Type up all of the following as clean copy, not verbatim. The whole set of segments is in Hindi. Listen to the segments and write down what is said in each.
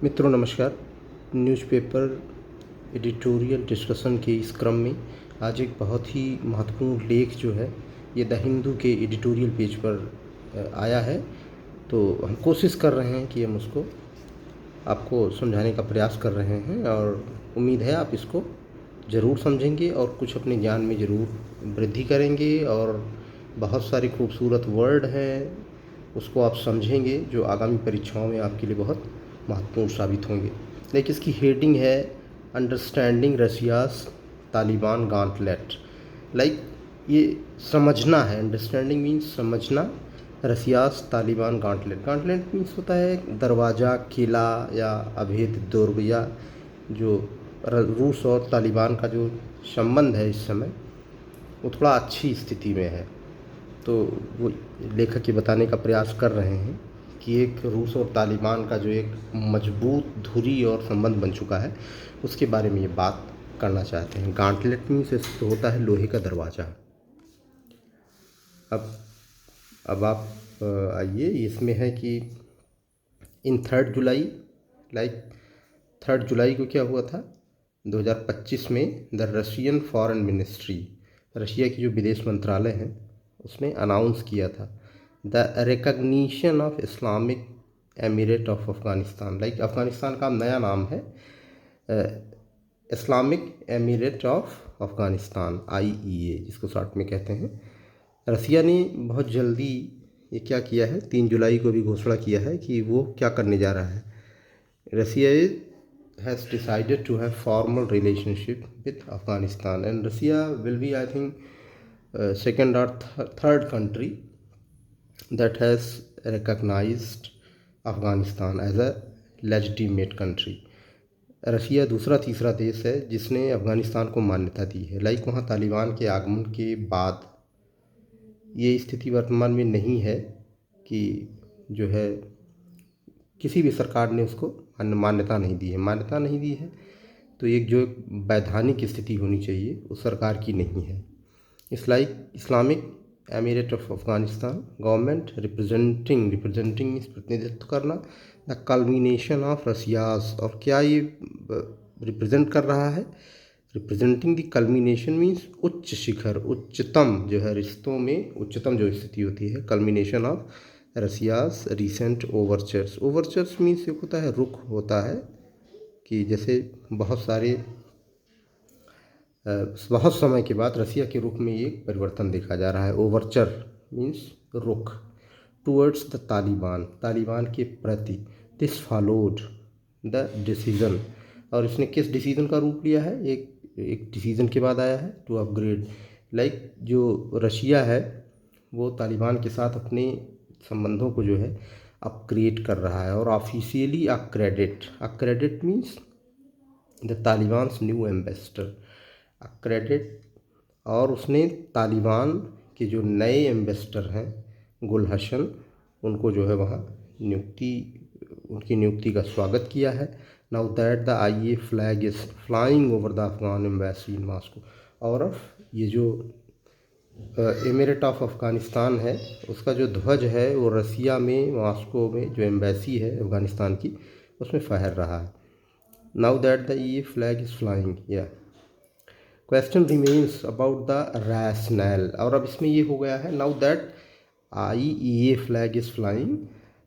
मित्रों नमस्कार। न्यूज़पेपर एडिटोरियल डिस्कशन के इस क्रम में आज एक बहुत ही महत्वपूर्ण लेख जो है ये द हिंदू के एडिटोरियल पेज पर आया है। तो हम कोशिश कर रहे हैं कि हम उसको आपको समझाने का प्रयास कर रहे हैं और उम्मीद है आप इसको ज़रूर समझेंगे और कुछ अपने ज्ञान में ज़रूर वृद्धि करेंगे। और बहुत सारे खूबसूरत वर्ड हैं उसको आप समझेंगे जो आगामी परीक्षाओं में आपके लिए बहुत महत्वपूर्ण साबित होंगे। लाइक इसकी हेडिंग है अंडरस्टैंडिंग रशियास तालिबान गॉन्टलेट। लाइक ये समझना है, अंडरस्टैंडिंग मीन्स समझना, Russia's Taliban gauntlet. Gauntlet means होता है दरवाज़ा, किला या अभेद दुर्ग, या जो रूस और तालिबान का जो संबंध है इस समय वो थोड़ा अच्छी स्थिति में है। तो वो लेखक ये बताने का प्रयास कर रहे हैं कि एक रूस और तालिबान का जो एक मजबूत धुरी और संबंध बन चुका है उसके बारे में ये बात करना चाहते हैं। गॉन्टलेट मीन्स तो होता है लोहे का दरवाज़ा। अब आप आइए, इसमें है कि इन 3 जुलाई, लाइक 3 जुलाई को क्या हुआ था 2025 में the Russian foreign ministry, Russia की जो विदेश मंत्रालय है उसने अनाउंस किया था the recognition of Islamic emirate of Afghanistan. Like Afghanistan का नया नाम है Islamic emirate of Afghanistan, IEA जिसको शॉर्ट में कहते हैं। रसिया ने बहुत जल्दी ये क्या किया है, 3 जुलाई को भी घोषणा किया है कि वो क्या करने जा रहा है। रसिया has decided to have formal relationship with Afghanistan, and Russia will be, I think, second or third country that has recognized Afghanistan as a legitimate country. Russia दूसरा तीसरा देश है जिसने अफ़गानिस्तान को मान्यता दी है। लाइक वहाँ तालिबान के आगमन के बाद ये स्थिति वर्तमान में नहीं है कि जो है किसी भी सरकार ने उसको मान्यता नहीं दी है। मान्यता नहीं दी है तो एक जो वैधानिक स्थिति होनी चाहिए उस सरकार की नहीं है। इस like Islamic emirate of Afghanistan government representing इस प्रतिनिधित्व करना द कल्मिनेशन ऑफ रसियास। और क्या ये रिप्रेजेंट कर रहा है, रिप्रेजेंटिंग द कल्मिनेशन मीन्स उच्च शिखर, उच्चतम जो है रिश्तों में उच्चतम जो स्थिति होती है, culmination of Russia's recent overtures. Overtures means एक होता है रुख, होता है कि जैसे बहुत समय के बाद रसिया के रुख में एक परिवर्तन देखा जा रहा है। ओवरचर मीन्स रुख टूवर्ड्स द तालिबान, तालिबान के प्रति। दिस फॉलोड द डिसीज़न, और इसने किस डिसीज़न का रूप लिया है, एक डिसीज़न के बाद आया है टू अपग्रेड। लाइक जो रशिया है वो तालिबान के साथ अपने संबंधों को जो है अपग्रेड कर रहा है और officially accredit means the Taliban's new ambassador, accredit. और उसने तालिबान के जो नए एम्बेसडर हैं गुल हसन, उनको जो है वहाँ उनकी नियुक्ति का स्वागत किया है। Now that the IEA flag is flying over the Afghan embassy in Moscow. और ये जो एमिरेट ऑफ अफ़गानिस्तान है उसका जो ध्वज है वो रसिया में मॉस्को में जो एम्बेसी है अफ़गानिस्तान की उसमें फहर रहा है। Now that the IEA flag is flying, या question remains about the rational. और अब इसमें ये हो गया है now that IEA flag is flying,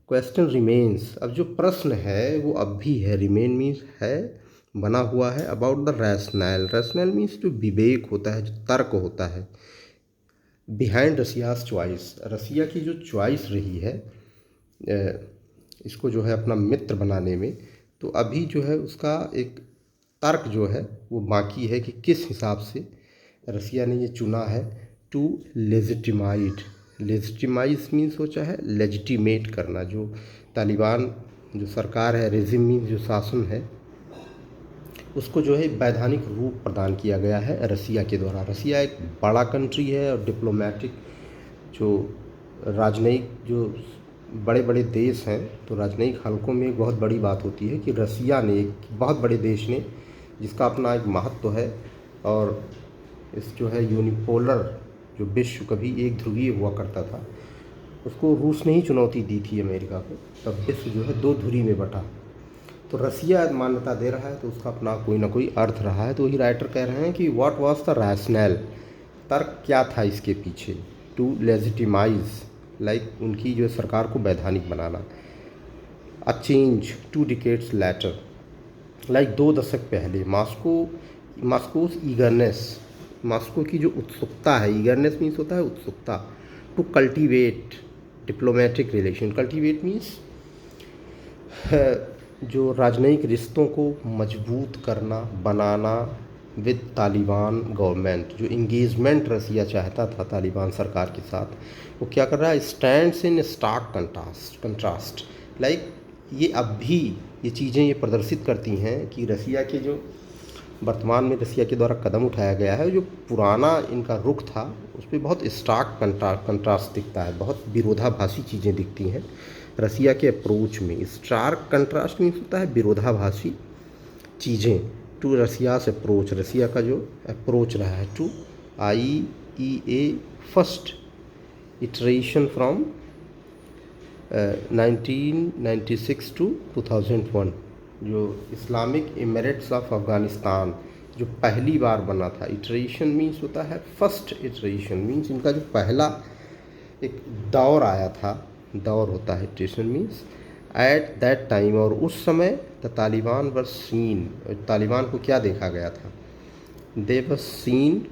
question remains, अब जो प्रश्न है वो अब भी है, रिमेन मीन्स है, बना हुआ है, about the rational. Rational means जो विवेक होता है, जो तर्क होता है, बिहाइंड रसियास चॉइस, रसिया की जो चॉइस रही है इसको जो है अपना मित्र बनाने में, तो अभी जो है उसका एक तर्क जो है वो बाकी है कि किस हिसाब से रसिया ने ये चुना है टू लेजिटिमाइज मीन्स होता है लेजिटिमेट करना। जो तालिबान जो सरकार है, रेजिम मीन्स जो शासन है, उसको जो है वैधानिक रूप प्रदान किया गया है रसिया के द्वारा। रसिया एक बड़ा कंट्री है और डिप्लोमेटिक जो राजनयिक जो बड़े बड़े देश हैं तो राजनयिक हलकों में एक बहुत बड़ी बात होती है कि रसिया ने, एक बहुत बड़े देश ने जिसका अपना एक महत्व है, और इस जो है यूनिपोलर जो विश्व कभी एक ध्रुवीय हुआ करता था उसको रूस ने ही चुनौती दी थी अमेरिका को, तब विश्व जो है 2 ध्रुवी में बटा। तो रसिया मान्यता दे रहा है तो उसका अपना कोई ना कोई अर्थ रहा है। तो वही राइटर कह रहे हैं कि व्हाट वाज द रैशनल, तर्क क्या था इसके पीछे, टू लेजिटिमाइज लाइक उनकी जो सरकार को वैधानिक बनाना, a change 2 decades later like 2 दशक पहले, मॉस्कोस ईगरनेस, मॉस्को की जो उत्सुकता है, ईगरनेस मीन्स होता है उत्सुकता, to cultivate diplomatic relation, cultivate means जो राजनयिक रिश्तों को मजबूत करना, बनाना विद तालिबान गवर्नमेंट, जो इंगेजमेंट रसिया चाहता था तालिबान सरकार के साथ, वो क्या कर रहा है, stands in stark contrast like ये अब भी ये चीज़ें ये प्रदर्शित करती हैं कि रसिया के जो वर्तमान में रसिया के द्वारा कदम उठाया गया है, जो पुराना इनका रुख था उस पर बहुत स्टार्क कंट्रास्ट दिखता है, बहुत विरोधाभासी चीज़ें दिखती हैं रसिया के अप्रोच में। स्टार्क कंट्रास्ट मीन्स होता है विरोधाभासी चीज़ें, टू रसियास अप्रोच, रसिया का जो अप्रोच रहा है to IEA first iteration from 1996 to 2001, जो इस्लामिक इमिरेट्स ऑफ अफ़गानिस्तान जो पहली बार बना था, इटरेशन मीन्स होता है फर्स्ट इटरेशन मीन्स इनका जो पहला एक दौर आया था, दौर होता है iteration means at that time, और उस समय the Taliban were seen, Taliban को क्या देखा गया था, they were seen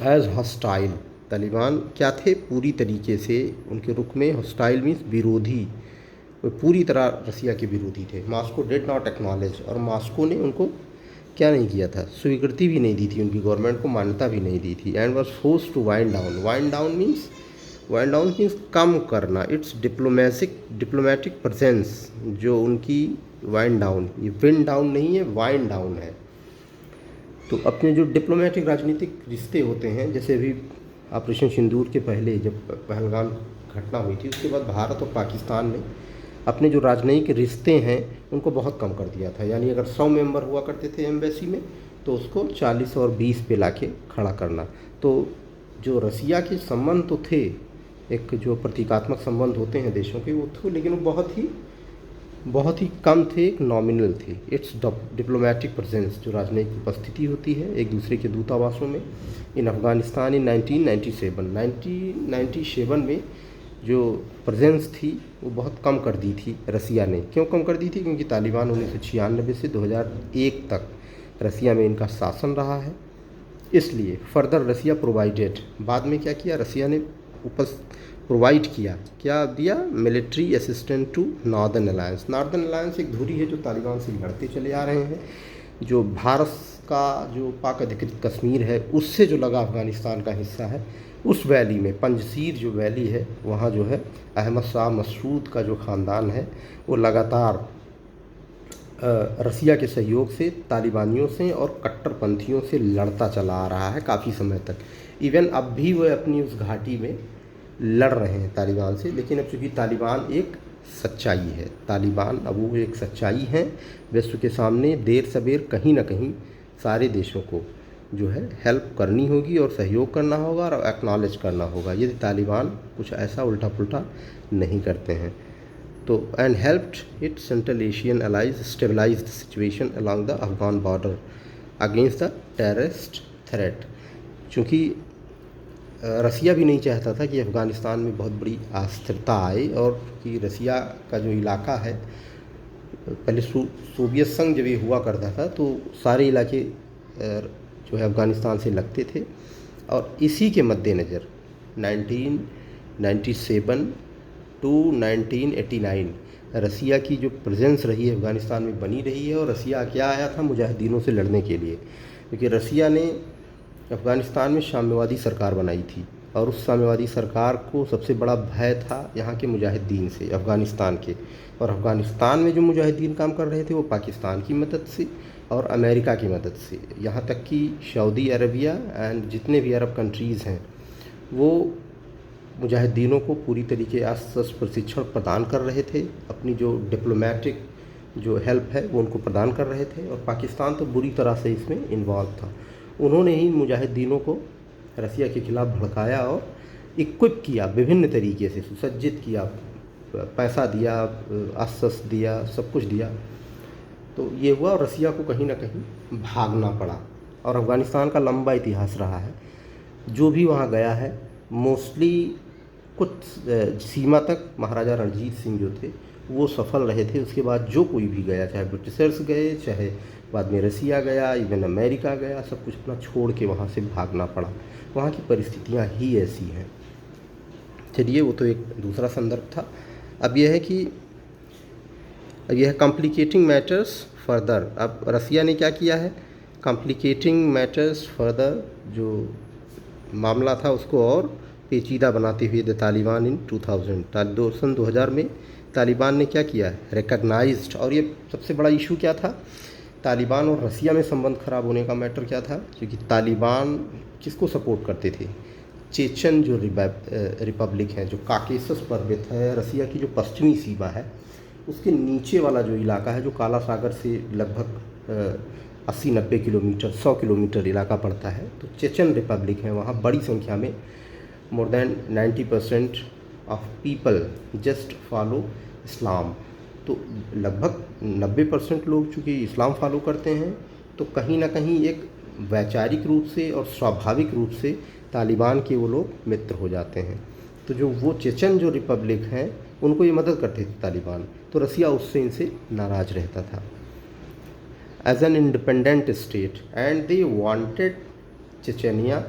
as hostile, Taliban क्या थे, पूरी तरीके से उनके रुख में हॉस्टाइल मीन्स विरोधी, वो पूरी तरह रसिया के विरोधी थे। मॉस्को डिड नॉट एक्नॉलेज, और मॉस्को ने उनको क्या नहीं किया था, स्वीकृति भी नहीं दी थी, उनकी गवर्नमेंट को मान्यता भी नहीं दी थी। And was force to wind down, wind down means कम करना, इट्स डिप्लोमेटिक प्रेजेंस, जो उनकी वाइंड डाउन, ये विंड डाउन नहीं है, वाइंड डाउन है। तो अपने जो डिप्लोमेटिक राजनीतिक रिश्ते होते हैं, जैसे अभी ऑपरेशन सिंदूर के पहले जब पहलगाम घटना हुई थी, उसके बाद भारत और पाकिस्तान ने अपने जो राजनयिक रिश्ते हैं उनको बहुत कम कर दिया था। यानी अगर 100 मेंबर हुआ करते थे एम्बेसी में, तो उसको 40 और 20 पे लाके खड़ा करना। तो जो रसिया के संबंध तो थे, एक जो प्रतीकात्मक संबंध होते हैं देशों के, वो थे, लेकिन वो बहुत ही कम थे, एक नॉमिनल थे। इट्स डिप्लोमेटिक प्रेजेंस, जो राजनयिक उपस्थिति होती है एक दूसरे के दूतावासों में, इन अफ़गानिस्तान इन 1997 में जो प्रेजेंस थी वो बहुत कम कर दी थी रसिया ने। क्यों कम कर दी थी? क्योंकि तालिबान 1996 से 2001 तक रसिया में इनका शासन रहा है, इसलिए फर्दर रसिया प्रोवाइडेड, बाद में क्या किया रसिया ने प्रोवाइड किया, क्या दिया, military assistant to northern alliance. Northern alliance एक धुरी है जो तालिबान से लड़ते चले आ रहे हैं, जो भारत का जो पाक अधिकृत कश्मीर है उससे जो लगा अफ़गानिस्तान का हिस्सा है, उस वैली में, पंजशीर जो वैली है, वहाँ जो है अहमद शाह मसऊद का जो ख़ानदान है वो लगातार रसिया के सहयोग से तालिबानियों से और कट्टरपंथियों से लड़ता चला आ रहा है काफ़ी समय तक। इवन अब भी वह अपनी उस घाटी में लड़ रहे हैं तालिबान से, लेकिन अब चूँकि तालिबान एक सच्चाई है, तालिबान अब वो एक सच्चाई है विश्व के सामने, देर सबेर कहीं ना कहीं सारे देशों को जो है हेल्प करनी होगी और सहयोग करना होगा और एक्नॉलेज करना होगा, यदि तालिबान कुछ ऐसा उल्टा पुल्टा नहीं करते हैं तो। And helped it central Asian allies stabilize the situation along the Afghan border against the terrorist threat. चूँकि रसिया भी नहीं चाहता था कि अफ़गानिस्तान में बहुत बड़ी अस्थिरता आए, और कि रसिया का जो इलाका है, पहले सोवियत संघ जब ये हुआ करता था तो सारे इलाके जो है अफ़गानिस्तान से लगते थे, और इसी के मद्देनज़र 1997 टू 1989 रसिया की जो प्रेजेंस रही है अफ़गानिस्तान में बनी रही है। और रसिया क्या आया था मुजाहिदीनों से लड़ने के लिए, क्योंकि रसिया ने अफ़गानिस्तान में साम्यवादी सरकार बनाई थी, और उस साम्यवादी सरकार को सबसे बड़ा भय था यहाँ के मुजाहिदीन से, अफ़गानिस्तान के। और अफ़गानिस्तान में जो मुजाहिदीन काम कर रहे थे वो पाकिस्तान की मदद से और अमेरिका की मदद से, यहाँ तक कि सऊदी अरबिया एंड जितने भी अरब कंट्रीज़ हैं वो मुजाहिदीनों को पूरी तरीके से प्रशिक्षण प्रदान कर रहे थे, अपनी जो डिप्लोमेटिक जो हेल्प है वो उनको प्रदान कर रहे थे। और पाकिस्तान तो बुरी तरह से इसमें इन्वॉल्व था। उन्होंने ही मुजाहिदीनों को रसिया के खिलाफ़ भड़काया और इक्विप किया, विभिन्न तरीके से सुसज्जित किया, पैसा दिया, अस्त्र दिया, सब कुछ दिया, तो ये हुआ और रसिया को कहीं ना कहीं भागना पड़ा। और अफ़गानिस्तान का लंबा इतिहास रहा है, जो भी वहाँ गया है मोस्टली कुछ सीमा तक महाराजा रणजीत सिंह जो थे वो सफल रहे थे। उसके बाद जो कोई भी गया, चाहे ब्रिटिशर्स गए, चाहे बाद में रसिया गया, इवन अमेरिका गया, सब कुछ अपना छोड़ के वहाँ से भागना पड़ा। वहाँ की परिस्थितियाँ ही ऐसी हैं। चलिए, वो तो एक दूसरा संदर्भ था। अब यह है कि यह कॉम्प्लिकेटिंग मैटर्स फर्दर। अब रसिया ने क्या किया है, कॉम्प्लिकेटिंग मैटर्स फर्दर, जो मामला था उसको और पेचीदा बनाते हुए द तालिबान इन 2000 में तालिबान ने क्या किया है, रिकग्नाइज्ड। और ये सबसे बड़ा इशू क्या था, तालिबान और रसिया में संबंध खराब होने का मैटर क्या था, क्योंकि तालिबान किसको सपोर्ट करते थे, चेचन जो रिपब्लिक है, जो काकेसस पर्वत है, रसिया की जो पश्चिमी सीमा है उसके नीचे वाला जो इलाका है, जो काला सागर से लगभग 80-90 किलोमीटर, 100 किलोमीटर इलाका पड़ता है, तो चेचन रिपब्लिक है। वहाँ बड़ी संख्या में more than 90% of people just follow Islam. तो लगभग 90% लोग चूँकि इस्लाम फॉलो करते हैं, तो कहीं ना कहीं एक वैचारिक रूप से और स्वाभाविक रूप से तालिबान के वो लोग मित्र हो जाते हैं। तो जो वो चेचन जो रिपब्लिक हैं उनको ये मदद करते थे तालिबान, तो रसिया उससे इनसे नाराज़ रहता था as an independent state, and they wanted Chechnya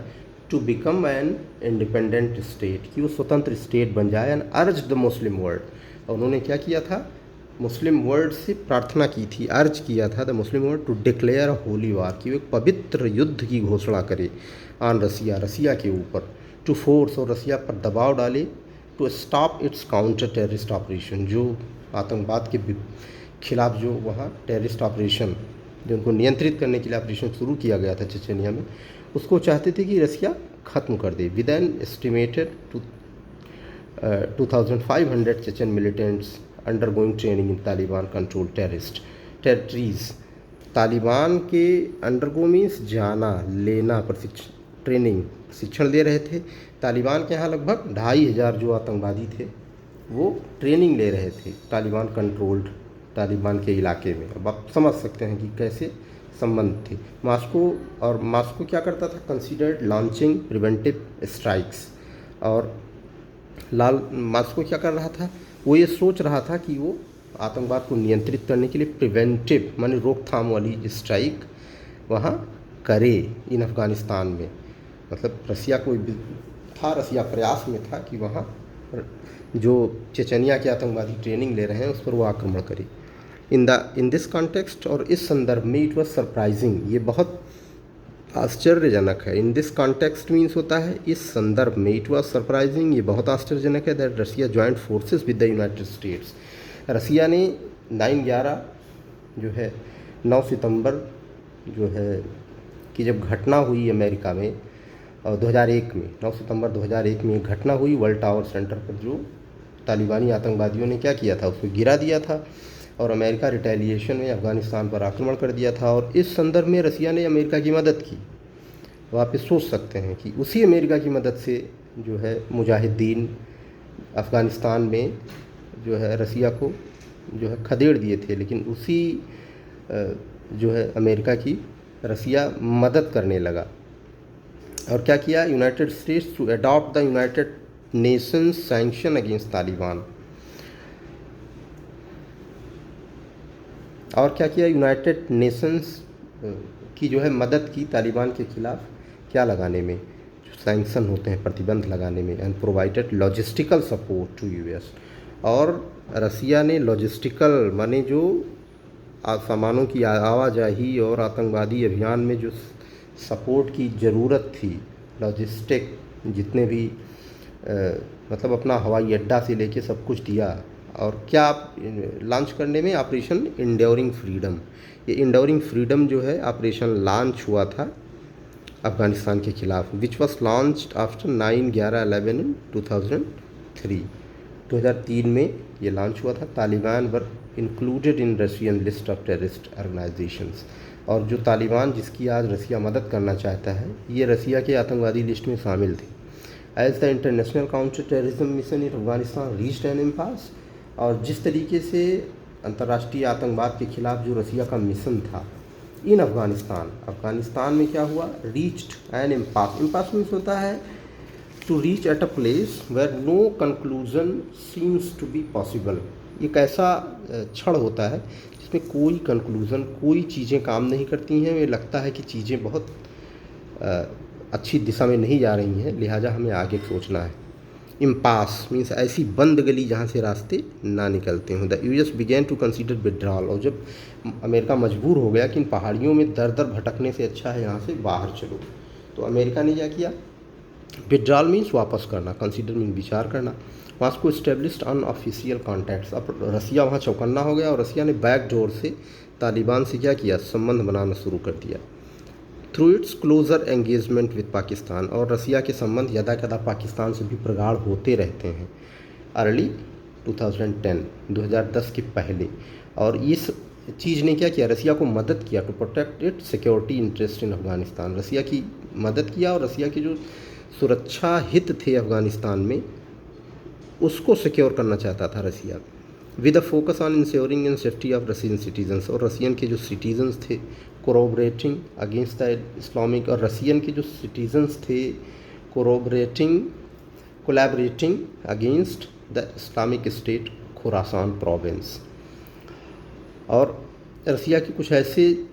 to become an independent state, कि वो स्वतंत्र स्टेट बन जाए, एंड अर्ज द मुस्लिम वर्ल्ड। और उन्होंने क्या किया था, मुस्लिम वर्ल्ड से प्रार्थना की थी, अर्ज किया था the Muslim world to declare holy war, कि वो एक पवित्र युद्ध की घोषणा करे ऑन रसिया, रसिया के ऊपर, टू फोर्स, और रसिया पर दबाव डाले, to stop its counter terrorist operation, जो आतंकवाद के खिलाफ जो वहाँ टेररिस्ट ऑपरेशन, जो उनको नियंत्रित करने के लिए ऑपरेशन शुरू किया गया था चेचनिया में, उसको चाहते थे कि रसिया ख़त्म कर दे। With an estimated 2500 Chechen militants undergoing training in Taliban control terrorist territories. Taliban के अंडरगो मीन्स जाना, लेना, ट्रेनिंग, प्रशिक्षण ले रहे थे। तालिबान के यहाँ लगभग 2500 जो आतंकवादी थे वो ट्रेनिंग ले रहे थे तालिबान कंट्रोल्ड, तालिबान के इलाके में। अब आप समझ सकते हैं कि कैसे संबंध थे। मॉस्को क्या करता था, कंसीडर्ड लॉन्चिंग प्रिवेंटिव स्ट्राइक्स। और मॉस्को क्या कर रहा था, वो ये सोच रहा था कि वो आतंकवाद को नियंत्रित करने के लिए प्रिवेंटिव माने रोकथाम वाली स्ट्राइक वहाँ करे इन अफ़गानिस्तान में। मतलब रसिया को था, रसिया प्रयास में था कि वहाँ जो चेचनिया के आतंकवादी ट्रेनिंग ले रहे हैं उस पर वो आक्रमण करे। इन दिस कॉन्टेक्स्ट, और इस संदर्भ में, इट वॉज सरप्राइजिंग, ये बहुत आश्चर्यजनक है। इन दिस कॉन्टेक्स्ट मीन्स होता है इस संदर्भ में, इट वॉज सरप्राइजिंग, ये बहुत आश्चर्यजनक है, that Russia joined forces with the United States. Russia ने 9/11 जो है 9 सितंबर जो है कि जब घटना हुई अमेरिका में, और 2001 में 9 सितंबर 2001 में एक घटना हुई वर्ल्ड टावर सेंटर पर, जो तालिबानी आतंकवादियों ने क्या किया था, उसको गिरा दिया था, और अमेरिका रिटेलिएशन में अफ़गानिस्तान पर आक्रमण कर दिया था। और इस संदर्भ में रसिया ने अमेरिका की मदद की। तो आप ये सोच सकते हैं कि उसी अमेरिका की मदद से जो है मुजाहिदीन अफ़गानिस्तान में जो है रसिया को जो है खदेड़ दिए थे, लेकिन उसी जो है अमेरिका की रसिया मदद करने लगा। और क्या किया, United States to adopt the United Nations sanction against Taliban. और क्या किया, यूनाइटेड नेशंस की जो है मदद की तालिबान के खिलाफ क्या लगाने में, जो सैंक्शन होते हैं, प्रतिबंध लगाने में, and provided logistical support to US. और रसिया ने लॉजिस्टिकल माने जो सामानों की आवाजाही और आतंकवादी अभियान में जो सपोर्ट की ज़रूरत थी, लॉजिस्टिक जितने भी मतलब अपना हवाई अड्डा से लेके सब कुछ दिया। और क्या लॉन्च करने में, ऑपरेशन इंड्योरिंग फ्रीडम। ये इंड्योरिंग फ्रीडम जो है ऑपरेशन लॉन्च हुआ था अफ़गानिस्तान के खिलाफ, which was launched after 9/11/11 in 2003 में ये लॉन्च हुआ था। Taliban were included in Russian list of terrorist organisations. और जो तालिबान जिसकी आज रसिया मदद करना चाहता है, ये रसिया के आतंकवादी लिस्ट में शामिल थे। As the international counter terrorism mission in Afghanistan reached an impasse. और जिस तरीके से अंतर्राष्ट्रीय आतंकवाद के खिलाफ जो रसिया का मिशन था इन अफ़गानिस्तान में क्या हुआ, reached an impasse. Impasse means होता है to reach at a place where no conclusion seems to be possible. एक ऐसा क्षण होता है जिसमें कोई कंक्लूज़न, कोई चीज़ें काम नहीं करती हैं, ये लगता है कि चीज़ें बहुत अच्छी दिशा में नहीं जा रही हैं, लिहाजा हमें आगे सोचना है। इम्पास मीन्स ऐसी बंद गली जहाँ से रास्ते ना निकलते हों। The US began to consider withdrawal, और जब अमेरिका मजबूर हो गया कि इन पहाड़ियों में दर दर भटकने से अच्छा है यहाँ से बाहर चलो, तो अमेरिका ने क्या किया, विड्रॉल मीन्स वापस करना, कंसीडर मीन विचार करना। मॉस्को इस्टेब्लिश्ड अनऑफिशियल कॉन्टैक्ट्स, अब रसिया वहाँ चौकन्ना हो गया और रसिया ने बैक डोर से तालिबान से क्या किया, संबंध बनाना शुरू कर दिया। Through its closer engagement with Pakistan, और रसिया के संबंध यदा कदा पाकिस्तान से भी प्रगाढ़ होते रहते हैं अर्ली 2010 के पहले। और इस चीज़ ने क्या किया, रसिया को मदद किया to protect its security interest in Afghanistan, Russia की मदद किया और रसिया के जो सुरक्षा हित थे अफगानिस्तान में उसको सिक्योर करना चाहता था Russia, with a focus on ensuring in safety of Russian citizens, और रसियन के जो सिटीजन्स थे कोरोबरेटिंग अगेंस्ट द इस्लामिक, और रसियन के जो सिटीजन्स थे collaborating against the Islamic State Khorasan province. और रसिया के कुछ ऐसे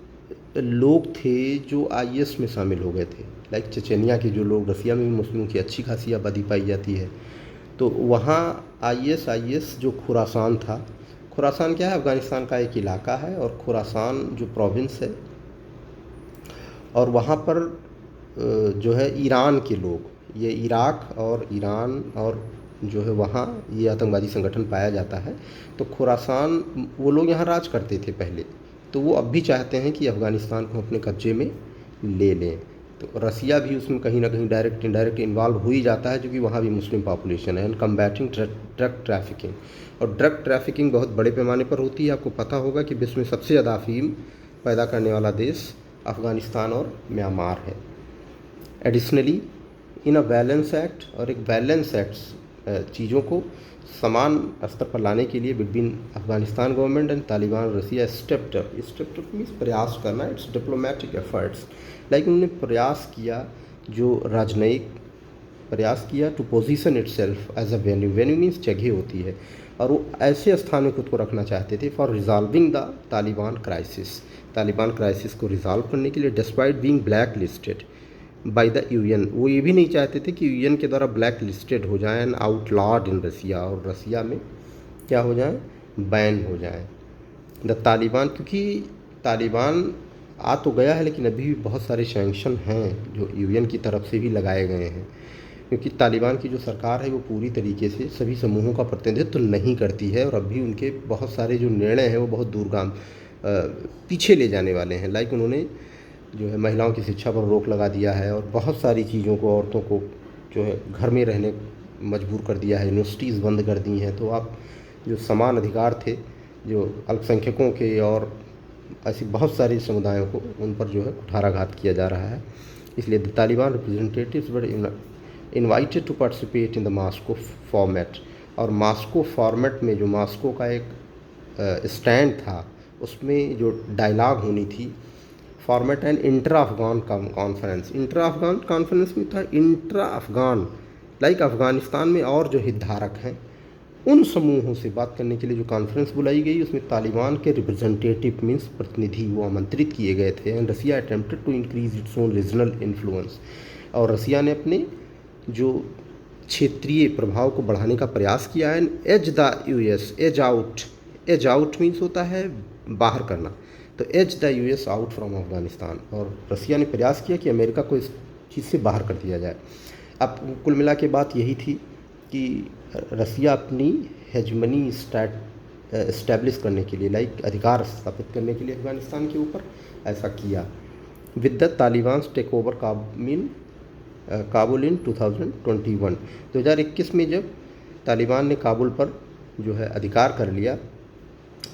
लोग थे जो आईएस में शामिल हो गए थे, लाइक चेचेनिया के जो लोग, रसिया में भी मुस्लिमों की अच्छी खासी आबादी पाई जाती है, तो वहाँ आईएस जो खुरासान था, खुरासान क्या है, अफ़गानिस्तान का एक इलाका है, और खुरासान जो प्रोविंस है, और वहाँ पर जो है ईरान के लोग, ये इराक और ईरान और जो है वहाँ ये आतंकवादी संगठन पाया जाता है, तो खुरासान वो लोग यहाँ राज करते थे पहले, तो वो अब भी चाहते हैं कि अफ़गानिस्तान को अपने कब्जे में ले लें। तो रसिया भी उसमें कहीं ना कहीं डायरेक्ट इनडायरेक्ट इन्वॉल्व हो ही जाता है, क्योंकि वहाँ भी मुस्लिम पॉपुलेशन है। एंड कम्बैटिंग ड्रग ट्रैफिकिंग, और ड्रग ट्रैफिकिंग बहुत बड़े पैमाने पर होती है। आपको पता होगा कि विश्व में सबसे ज़्यादा अफीम पैदा करने वाला देश अफ़गानिस्तान और म्यांमार है। Additionally in a balance act, और एक बैलेंस एक्ट चीज़ों को समान स्तर पर लाने के लिए between Afghanistan government and Taliban Russia stepped up means प्रयास करना, इट्स डिप्लोमेटिक एफर्ट्स, लाइक उन्होंने प्रयास किया, जो राजनयिक प्रयास किया to position itself as a venue means जगह होती है, और वो ऐसे स्थान में खुद को रखना चाहते थे for resolving the Taliban crisis को रिजॉल्व करने के लिए, despite being black listed by the UN, वो ये भी नहीं चाहते थे कि यूएन के द्वारा ब्लैक लिस्टेड हो जाए एंड आउटलॉड इन रसिया, और रसिया में क्या हो जाए, बैन हो जाए द तालिबान, क्योंकि तालिबान आ तो गया है लेकिन अभी भी बहुत सारे सैंक्शन हैं जो यूएन की तरफ से भी लगाए गए हैं, क्योंकि तालिबान की जो सरकार है वो पूरी तरीके से सभी समूहों का प्रतिनिधित्व नहीं करती है, और अभी उनके बहुत सारे जो निर्णय हैं वो बहुत दूरगाम पीछे ले जाने वाले हैं। लाइक उन्होंने जो है महिलाओं की शिक्षा पर रोक लगा दिया है, और बहुत सारी चीज़ों को, औरतों को जो है घर में रहने मजबूर कर दिया है, यूनिवर्सिटीज़ बंद कर दी हैं। तो आप जो समान अधिकार थे जो अल्पसंख्यकों के और ऐसी बहुत सारे समुदायों को, उन पर जो है कुठाराघात किया जा रहा है। इसलिए the Taliban representatives were invited to participate in the Moscow format, और मॉस्को फॉर्मेट में जो मॉस्को का एक स्टैंड था उसमें जो डायलॉग होनी थी, format and intra Afghan conference, intra Afghan conference में था इंट्रा अफगान, लाइक अफ़गानिस्तान में और जो हितधारक हैं उन समूहों से बात करने के लिए जो कॉन्फ्रेंस बुलाई गई, उसमें तालिबान के रिप्रेजेंटेटिव मीन्स प्रतिनिधि वो आमंत्रित किए गए थे। And Russia attempted to increase its own regional influence, और रसिया ने अपने जो क्षेत्रीय प्रभाव को बढ़ाने का प्रयास किया। And as the US as out means होता है बाहर करना, तो as the US out from Afghanistan, और रसिया ने प्रयास किया कि अमेरिका को इस चीज़ से बाहर कर दिया जाए। अब कुल मिला के बात यही थी कि रसिया अपनी हेजमनी इस्टेब्लिश करने के लिए, लाइक अधिकार स्थापित करने के लिए अफगानिस्तान के ऊपर ऐसा किया। With the Taliban take over Kabul in 2021 में जब तालिबान ने काबुल पर जो है अधिकार कर लिया,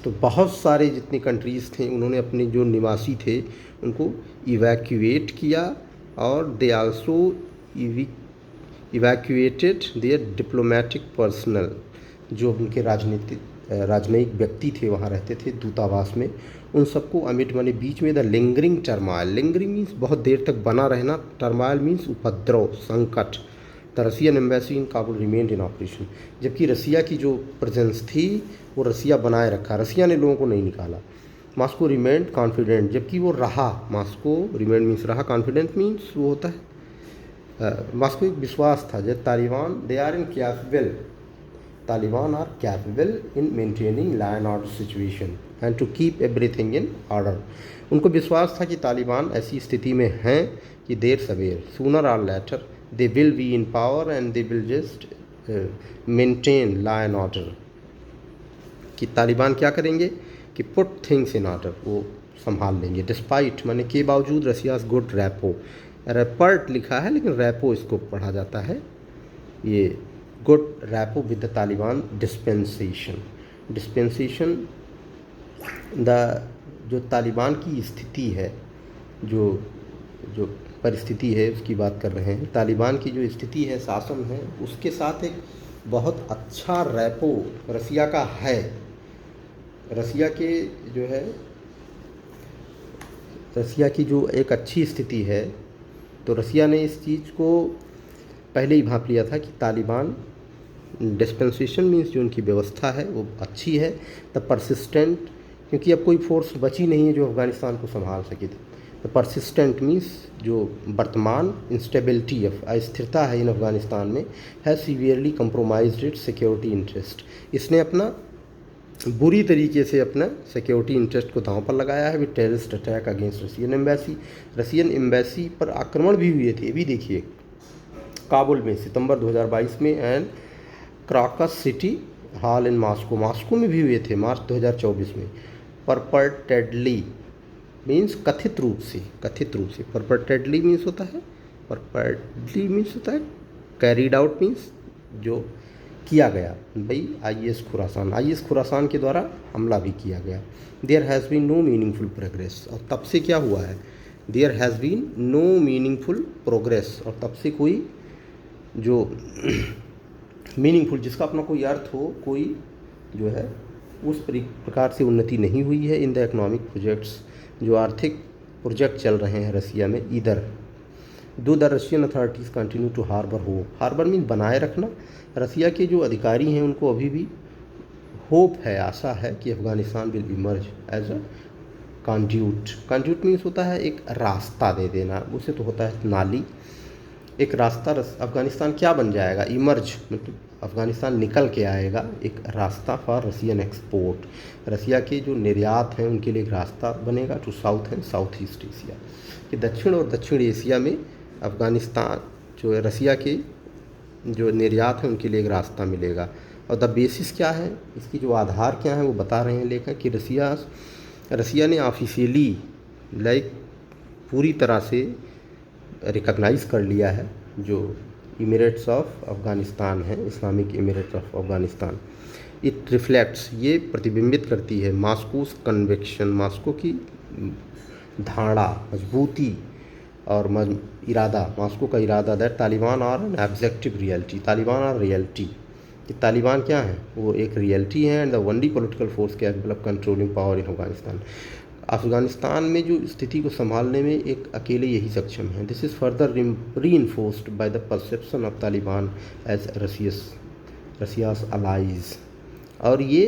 तो बहुत सारे जितने कंट्रीज़ थे उन्होंने अपने जो निवासी थे उनको इवैक्यूएट किया, और they also evacuated their diplomatic personnel, जो उनके राजनीतिक राजनयिक व्यक्ति थे वहाँ रहते थे दूतावास में, उन सबको अमिट माने बीच में द लिंगरिंग टर्माइल, लिंगरिंग मीन्स बहुत देर तक बना रहना, टर्माइल मीन्स उपद्रव संकट। The Russian embassy in Kabul remained in operation, जबकि रसिया की जो प्रेजेंस थी वो रसिया बनाए रखा, रसिया ने लोगों को नहीं निकाला। मॉस्को रिमेंड कॉन्फिडेंट, जबकि वो रहा, मॉस्को रिमेंड मीन्स रहा, कॉन्फिडेंट मीन्स वो होता है मॉस्को एक विश्वास था जब Taliban they are in capable, Taliban are capable in maintaining law and order situation and to keep everything in order. उनको विश्वास था कि तालिबान ऐसी स्थिति में हैं कि देर सवेर, sooner or later they will be in power and they will just maintain law and order, कि तालिबान क्या करेंगे कि पुट थिंग्स इन ऑर्डर, वो संभाल लेंगे। डिस्पाइट माने के बावजूद रसियाज गुड रैपो, रैपर्ट लिखा है लेकिन रैपो इसको पढ़ा जाता है, ये good rapport with the Taliban dispensation, dispensation the जो तालिबान की स्थिति है, जो जो परिस्थिति है उसकी बात कर रहे हैं। तालिबान की जो स्थिति है, शासन है, उसके साथ एक बहुत अच्छा रैपो रसिया का है। रसिया के जो है, रसिया की जो एक अच्छी स्थिति है, तो रसिया ने इस चीज़ को पहले ही भांप लिया था कि तालिबान डिस्पेंसेशन मीन्स जो उनकी व्यवस्था है वो अच्छी है। द परसिस्टेंट, क्योंकि अब कोई फोर्स बची नहीं है जो अफ़गानिस्तान को संभाल सके थी। द परसिस्टेंट मीन्स जो वर्तमान इंस्टेबिलिटी ऑफ अस्थिरता है इन अफ़गानिस्तान में, है severely compromised it's security interest, इसने अपना बुरी तरीके से अपना सिक्योरिटी इंटरेस्ट को दांव पर लगाया है। With terrorist attack against Russian embassy, Russian embassy पर आक्रमण भी हुए थे, अभी देखिए काबुल में सितंबर 2022 में, and Crocus City Hall in Moscow, Moscow में भी हुए थे मार्च 2024 में। परपर्टेडली मीन्स कथित रूप से, कथित रूप से, परपर्टेडली मीन्स होता है, परपर्टली मीन्स होता है कैरीड आउट मीन्स जो किया गया, भाई आईएस खुरासान के द्वारा हमला भी किया गया। There has been no meaningful progress, और तब से क्या हुआ है, there has been no meaningful progress, और तब से कोई जो मीनिंगफुल जिसका अपना कोई अर्थ हो, कोई जो है उस प्रकार से उन्नति नहीं हुई है। इन द इकोनॉमिक प्रोजेक्ट्स, जो आर्थिक प्रोजेक्ट चल रहे हैं रसिया में, इधर दो the Russian authorities continue to harbour hope, harbour mean बनाए रखना, रसिया के जो अधिकारी हैं उनको अभी भी होप है, आशा है कि Afghanistan will emerge as a conduit, conduit means होता है एक रास्ता दे देना, उसे तो होता है नाली, एक रास्ता, अफ़गानिस्तान क्या बन जाएगा, इमर्ज मतलब अफ़गानिस्तान निकल के आएगा, एक रास्ता फॉर रसियन एक्सपोर्ट, रसिया के जो निर्यात हैं उनके लिए एक रास्ता बनेगा to south and south east Asia, कि दक्षिण और दक्षिण एशिया में अफ़गानिस्तान जो रसिया के जो निर्यात है उनके लिए एक रास्ता मिलेगा। और द बेसिस क्या है, इसकी जो आधार क्या है वो बता रहे हैं लेखक कि रसिया ने ऑफिशियली लाइक पूरी तरह से रिकॉग्नाइज़ कर लिया है जो इमिरेट्स ऑफ अफ़गानिस्तान है, Islamic emirates of Afghanistan. It reflects, ये प्रतिबिंबित करती है मॉस्कोस कन्विक्शन, मॉस्को की धारणा, मजबूती और इरादा, मॉस्को का इरादा, that Taliban are an objective reality, Taliban are reality, कि तालिबान क्या है, वो एक रियलिटी है, and the only political force capable of controlling power in Afghanistan, Afghanistan में जो स्थिति को संभालने में एक अकेले यही सक्षम है। This is further reinforced by the perception of Taliban as Russia's allies, और ये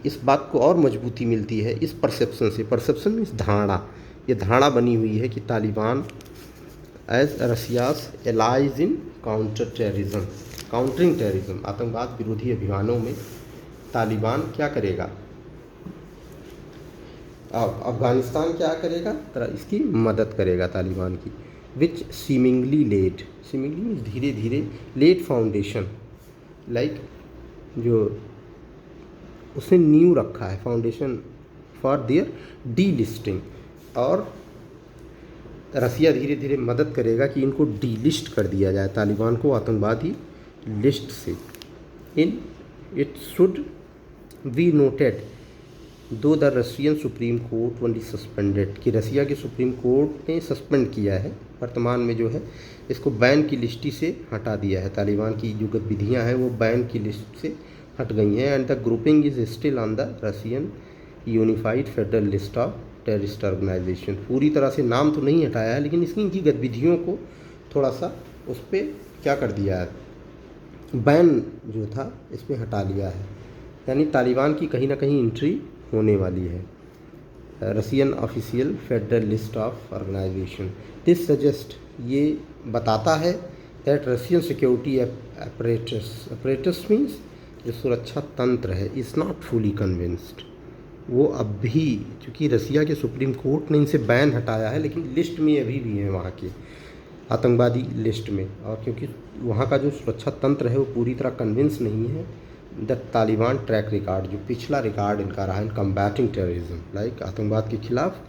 इस बात को और मजबूती मिलती है इस परसेप्शन से, परसेप्शन मीन्स धारणा, ये धारणा बनी हुई है कि Taliban as Russia's allies in counter terrorism, countering terrorism, आतंकवाद विरोधी अभियानों में तालिबान क्या करेगा, अफगानिस्तान क्या करेगा, इसकी मदद करेगा तालिबान की। विच सीमिंगली लेड, सीमिंगली मीन्स धीरे धीरे, लेड फाउंडेशन, लाइक जो उसने नींव रखा है, foundation for their D listing, और रसिया धीरे धीरे मदद करेगा कि इनको डी लिस्ट कर दिया जाए, तालिबान को आतंकवादी लिस्ट से। In it should be noted though the Russian Supreme Court only suspended, कि रसिया के सुप्रीम कोर्ट ने सस्पेंड किया है, वर्तमान में जो है इसको बैन की लिस्ट से हटा दिया है, तालिबान की जो गतिविधियाँ हैं वो बैन की लिस्ट से हट गई हैं and the grouping is still on the Russian unified federal list of terrorist organization. पूरी तरह से नाम तो नहीं हटाया है, लेकिन इसकी इनकी गतिविधियों को थोड़ा सा उस पर क्या कर दिया है, बैन जो था इस पर हटा लिया है। यानी तालिबान की कहीं ना कहीं एंट्री होने वाली है Russian official federal list of organization. This suggest, ये बताता है that Russian security apparatus means जो सुरक्षा तंत्र है इज़ नॉट फुली कन्विंस्ड। वो अब भी, चूँकि रसिया के सुप्रीम कोर्ट ने इनसे बैन हटाया है, लेकिन लिस्ट में अभी भी हैं वहाँ के आतंकवादी लिस्ट में, और क्योंकि वहाँ का जो सुरक्षा तंत्र है वो पूरी तरह कन्विंस नहीं है द तालिबान ट्रैक रिकॉर्ड, जो पिछला रिकॉर्ड इनका रहा इन कम्बैटिंग टेररिज्म, लाइक आतंकवाद के खिलाफ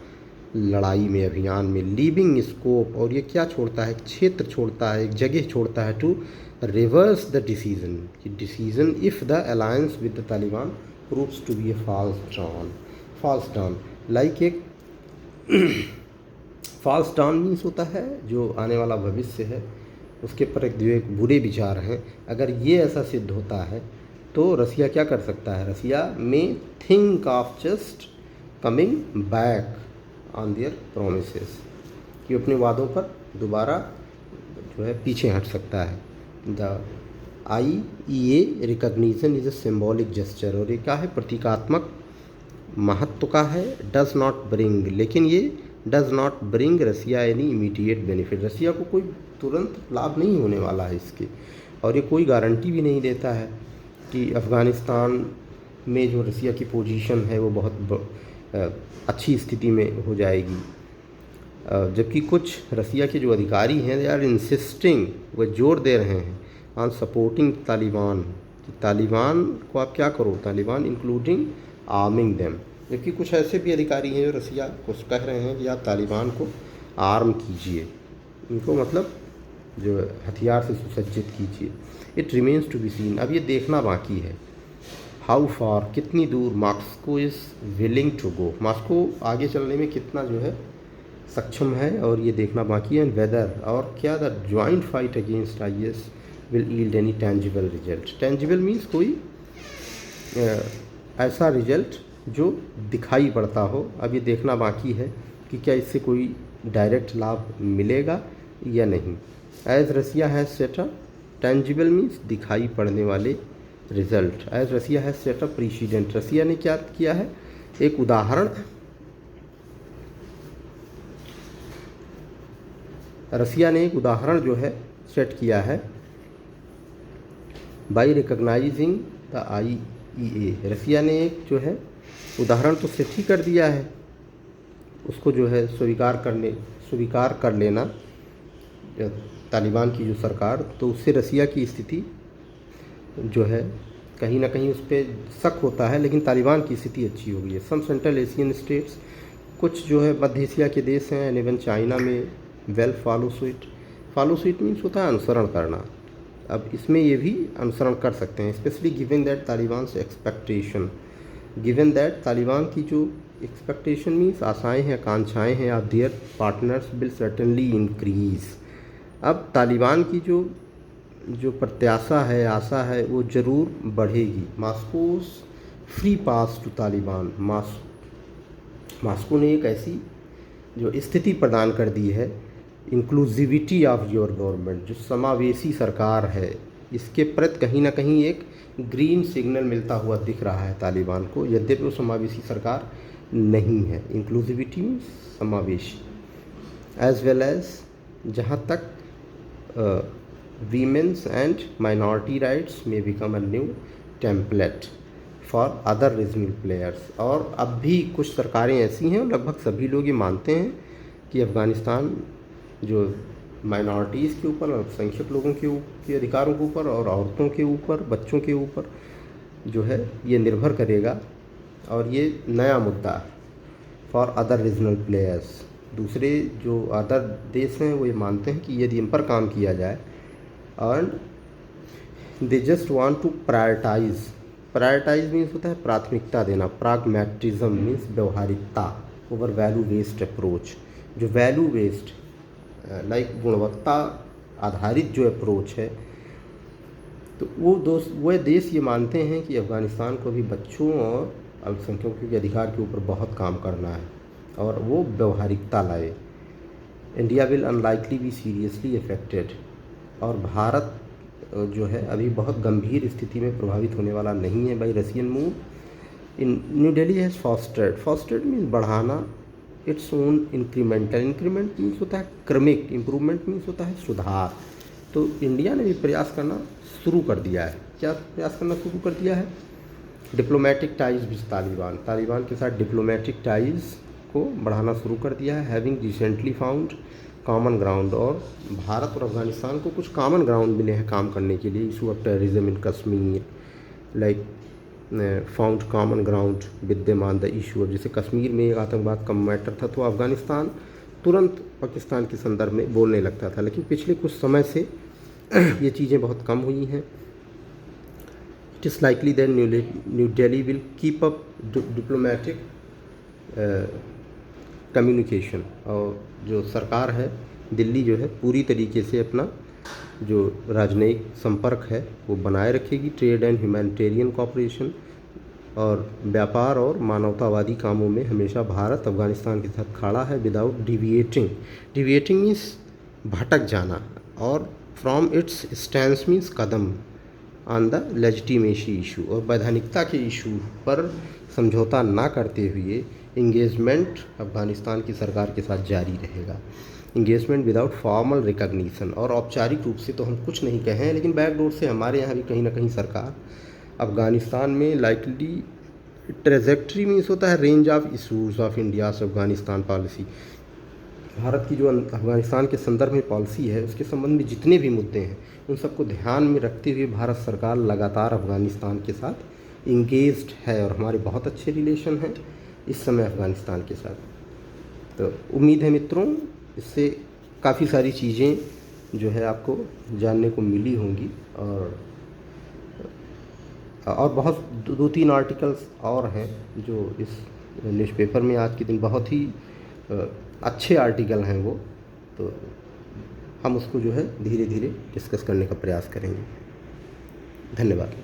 लड़ाई में, अभियान में, लीविंग स्कोप, और ये क्या छोड़ता है, एक क्षेत्र छोड़ता है, एक जगह छोड़ता है to reverse the decision if the alliance with the Taliban proves to be a false dawn. Like एक फॉल्स डाउन मीन्स होता है जो आने वाला भविष्य है उसके पर एक बुरे विचार हैं, अगर ये ऐसा सिद्ध होता है तो रसिया क्या कर सकता है, रसिया में think of just coming back on their promises, कि अपने वादों पर दोबारा जो है पीछे हट सकता है। The IEA recognition is a symbolic gesture, और ये क्या है, प्रतीकात्मक महत्व का है। डज नॉट ब्रिंग, लेकिन ये does not bring Russia any immediate benefit, Russia को कोई तुरंत लाभ नहीं होने वाला है इसके, और ये कोई गारंटी भी नहीं देता है कि अफ़गानिस्तान में जो रसिया की पोजीशन है वो बहुत अच्छी स्थिति में हो जाएगी। जबकि कुछ रसिया के जो अधिकारी हैं दे आर इंसिस्टिंग, वो जोर दे रहे हैं ऑन सपोर्टिंग तालिबान, कि तालिबान को आप क्या करो, तालिबान इंक्लूडिंग आर्मिंग देम। जबकि कुछ ऐसे भी अधिकारी हैं जो रसिया को कह रहे हैं कि आप तालिबान को आर्म कीजिए, इनको मतलब जो हथियार से सुसज्जित कीजिए। It remains to be seen, अब ये देखना बाकी है हाउ फार, कितनी दूर Moscow is willing to go, Moscow आगे चलने में कितना जो है सक्षम है, और ये देखना बाकी है। वेदर, और क्या the joint fight against IS will yield any tangible result. Tangible means कोई ऐसा रिजल्ट जो दिखाई पड़ता हो। अब ये देखना बाकी है कि क्या इससे कोई डायरेक्ट लाभ मिलेगा या नहीं। As Russia has set a, tangible means दिखाई पड़ने वाले result, as Russia has set a precedent, Russia ने क्या किया है, एक उदाहरण, रसिया ने एक उदाहरण जो है सेट किया है बाई रिकग्नाइजिंग द IEA, रसिया ने एक जो है उदाहरण तो सेट ही कर दिया है, उसको जो है स्वीकार कर लेना तालिबान की जो सरकार, तो उससे रसिया की स्थिति जो है कहीं ना कहीं उस पर शक होता है, लेकिन तालिबान की स्थिति अच्छी हो गई है। सम सेंट्रल एशियन स्टेट्स, कुछ जो है मध्य एशिया के देश हैं, एंड इवन चाइना में वेल फॉलो सूट मीन्स होता है अनुसरण करना, अब इसमें ये भी अनुसरण कर सकते हैं। स्पेशली गिवन दैट तालिबान से एक्सपेक्टेशन, गिवन दैट तालिबान की जो एक्सपेक्टेशन मीन्स आशाएं हैं, आकांक्षाएं हैं, of their partners will certainly increase. अब तालिबान की जो प्रत्याशा है, आशा है, वो ज़रूर बढ़ेगी। Moscow's free pass to Taliban, Moscow ने एक ऐसी जो स्थिति प्रदान कर दी है, इंक्लूसिविटी ऑफ योर गवर्नमेंट, जो समावेशी सरकार है, इसके प्रति कहीं ना कहीं एक ग्रीन सिग्नल मिलता हुआ दिख रहा है तालिबान को, यद्यपि वो समावेशी सरकार नहीं है। इंक्लूसिविटी में समावेशी, एज वेल एज जहाँ तक वीमेंस एंड माइनॉरिटी राइट्स में become a new template for other regional players. और अब भी कुछ सरकारें ऐसी हैं, लगभग सभी लोग ये मानते हैं कि अफ़गानिस्तान जो माइनॉरिटीज़ के ऊपर, अल्पसंख्यक लोगों के अधिकारों के ऊपर, और औरतों के ऊपर, बच्चों के ऊपर जो है ये निर्भर करेगा, और ये नया मुद्दा फॉर अदर रीजनल प्लेयर्स। दूसरे जो अदर देश हैं वो ये मानते हैं कि यदि इन पर काम किया जाए, and they just want to prioritize means होता है प्राथमिकता देना, प्राग्मैटिज्म मीन्स व्यवहारिकता ओवर वैल्यू बेस्ड अप्रोच, जो वैल्यू बेस्ड लाइक गुणवत्ता आधारित जो अप्रोच है तो वो देश ये मानते हैं कि अफ़गानिस्तान को भी बच्चों और अल्पसंख्यकों के अधिकार के ऊपर बहुत काम करना है और वो व्यवहारिकता लाए। India will unlikely B seriously affected, और भारत जो है अभी बहुत गंभीर स्थिति में प्रभावित होने वाला नहीं है by Russian move in New Delhi has fostered means बढ़ाना its own incremental, increment means होता है क्रमिक, इम्प्रूवमेंट मीन्स होता है सुधार। तो इंडिया ने भी प्रयास करना शुरू कर दिया है। क्या प्रयास करना शुरू कर दिया है? Diplomatic ties with Taliban, Taliban के साथ डिप्लोमेटिक टाइज को बढ़ाना शुरू कर दिया है। Having recently found common ground, और भारत और अफ़गानिस्तान को कुछ कॉमन ग्राउंड मिले हैं काम करने के लिए। Issue of terrorism in Kashmir, like found common ground with them on the issue. और जैसे कश्मीर में एक आतंकवाद का मैटर था तो अफ़गानिस्तान तुरंत पाकिस्तान के संदर्भ में बोलने लगता था, लेकिन पिछले कुछ समय से ये चीज़ें बहुत कम हुई हैं। It is likely that new Delhi will keep up diplomatic communication, और जो सरकार है दिल्ली जो है पूरी तरीके से अपना जो राजनयिक संपर्क है वो बनाए रखेगी। ट्रेड एंड ह्यूमैनिटेरियन कॉपरेशन, और व्यापार और मानवतावादी कामों में हमेशा भारत अफ़गानिस्तान के साथ खड़ा है विदाउट डिविएटिंग मीन्स भटक जाना, और from its stance means Kadam on the legitimacy issue, और वैधानिकता के इशू पर समझौता ना करते हुए इंगेजमेंट अफ़गानिस्तान की सरकार के साथ जारी रहेगा। इंगेजमेंट विदाउट फॉर्मल रिकॉग्निशन, और औपचारिक रूप से तो हम कुछ नहीं कहें, लेकिन बैकडोर से हमारे यहाँ भी कहीं ना कहीं सरकार अफ़गानिस्तान में लाइकली ट्रेजेक्ट्री मीन्स होता है range of issues of India's Afghanistan policy. Bharat की जो अफ़गानिस्तान के संदर्भ में पॉलिसी है उसके संबंध में जितने भी मुद्दे हैं उन सबको ध्यान में रखते हुए भारत सरकार लगातार अफ़गानिस्तान के साथ इंगेज्ड है, और हमारे बहुत अच्छे रिलेशन हैं इस समय अफ़गानिस्तान के साथ। तो उम्मीद है मित्रों इससे काफ़ी सारी चीज़ें जो है आपको जानने को मिली होंगी, और बहुत 2-3 आर्टिकल्स और हैं जो इस न्यूज़पेपर में आज के दिन बहुत ही अच्छे आर्टिकल हैं वो, तो हम उसको जो है धीरे धीरे डिस्कस करने का प्रयास करेंगे। धन्यवाद।